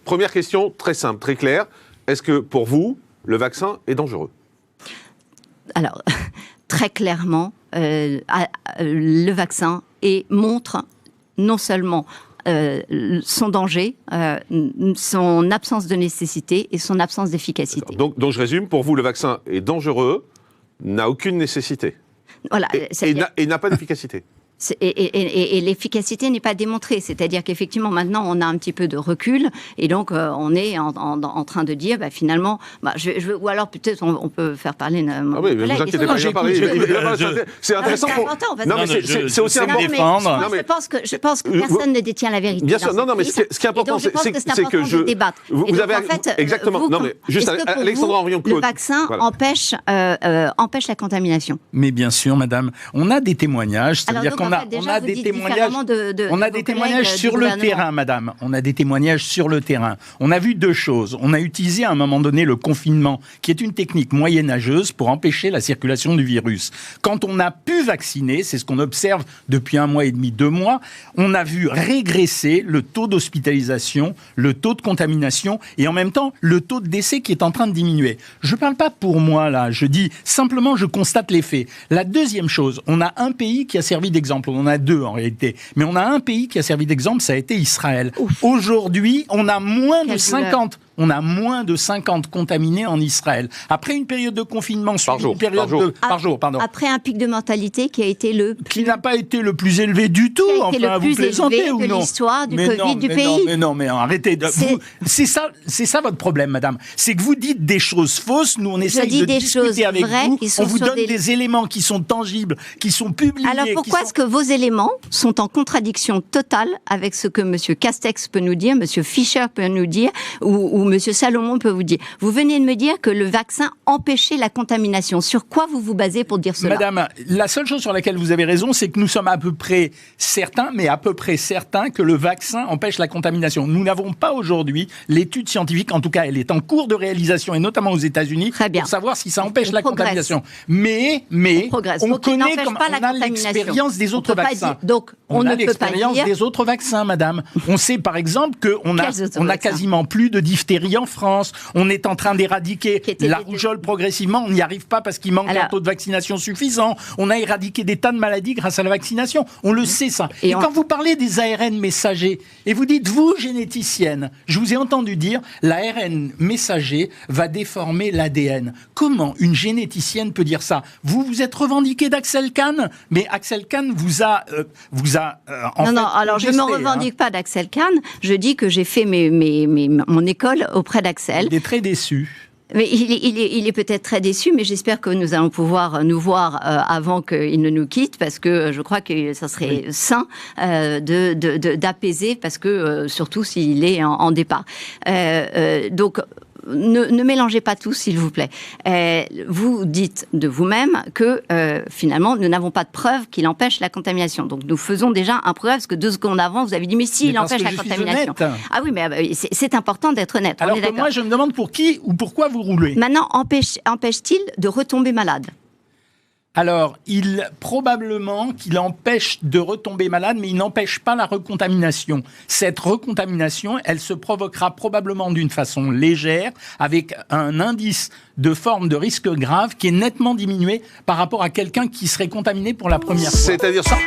Première question, très simple, très claire. Est-ce que pour vous, le vaccin est dangereux ? Alors, très clairement, le vaccin montre non seulement son danger, son absence de nécessité et son absence d'efficacité. Donc je résume, pour vous, le vaccin est dangereux, n'a aucune nécessité. Voilà, et n'a pas d'efficacité. Et l'efficacité n'est pas démontrée, c'est-à-dire qu'effectivement maintenant on a un petit peu de recul et donc on est en train de dire finalement, ou alors peut-être on peut faire parler mon collègue. Vous inquiétez pas, c'est intéressant. C'est aussi important. Je pense que personne ne détient la vérité. Bien sûr, non, mais ce qui est important, c'est que je débattre. Vous avez exactement. Non, mais juste Alexandra Henrion-Claude. Le vaccin empêche la contamination. Mais bien sûr, madame, on a des témoignages, c'est-à-dire qu'on a des témoignages sur le terrain, madame. On a des témoignages sur le terrain. On a vu deux choses. On a utilisé à un moment donné le confinement, qui est une technique moyenâgeuse pour empêcher la circulation du virus. Quand on a pu vacciner, c'est ce qu'on observe depuis 1 mois et demi, 2 mois, on a vu régresser le taux d'hospitalisation, le taux de contamination et en même temps le taux de décès qui est en train de diminuer. Je ne parle pas pour moi là, je dis simplement je constate les faits. La deuxième chose, on a un pays qui a servi d'exemple. On en a 2 en réalité. Mais on a un pays qui a servi d'exemple, ça a été Israël. Ouf. Aujourd'hui, on a moins de 50. On a moins de 50 contaminés en Israël. Après une période de confinement, par jour, pardon. Après un pic de mortalité qui a été qui n'a pas été le plus élevé du tout. Enfin, vous plaisantez ou non ? De l'histoire du Covid du pays. Mais arrêtez. C'est ça votre problème, madame. C'est que vous dites des choses fausses. Nous, on essaye de discuter avec vous. On vous donne des éléments qui sont tangibles, qui sont publiés. Alors pourquoi est-ce que vos éléments sont en contradiction totale avec ce que M. Castex peut nous dire, M. Fischer peut nous dire, ou M. Salomon peut vous dire. Vous venez de me dire que le vaccin empêchait la contamination. Sur quoi vous vous basez pour dire cela ? Madame, la seule chose sur laquelle vous avez raison, c'est que nous sommes à peu près certains que le vaccin empêche la contamination. Nous n'avons pas aujourd'hui l'étude scientifique, en tout cas elle est en cours de réalisation, et notamment aux États-Unis, pour savoir si ça empêche la contamination. Mais on connaît comme on a l'expérience des autres vaccins. On a l'expérience des autres vaccins, madame. On sait par exemple qu'on a quasiment plus de diphtérie en France. On est en train d'éradiquer la rougeole progressivement. On n'y arrive pas parce qu'il manque un taux de vaccination suffisant. On a éradiqué des tas de maladies grâce à la vaccination. On le sait, ça. Et quand vous parlez des ARN messagers, et vous dites, vous, généticienne, je vous ai entendu dire, l'ARN messager va déformer l'ADN. Comment une généticienne peut dire ça ? Vous vous êtes revendiqué d'Axel Kahn, mais Axel Kahn vous a alors je ne me revendique pas d'Axel Kahn. Je dis que j'ai fait mon école auprès d'Axel. Il est très déçu. Mais il est peut-être très déçu, mais j'espère que nous allons pouvoir nous voir avant qu'il ne nous quitte, parce que je crois que ça serait sain d'apaiser, parce que surtout s'il est en départ. Donc ne mélangez pas tout, s'il vous plaît. Vous dites de vous-même que finalement, nous n'avons pas de preuve qu'il empêche la contamination. Donc nous faisons déjà un preuve, parce que 2 secondes avant, vous avez dit, mais si, il empêche la contamination. Ah oui, mais c'est important d'être honnête. Alors que moi, je me demande pour qui ou pourquoi vous roulez. Maintenant, empêche-t-il de retomber malade ? Alors, probablement qu'il empêche de retomber malade, mais il n'empêche pas la recontamination. Cette recontamination, elle se provoquera probablement d'une façon légère, avec un indice de forme de risque grave qui est nettement diminué par rapport à quelqu'un qui serait contaminé pour la première fois. C'est-à-dire ça ?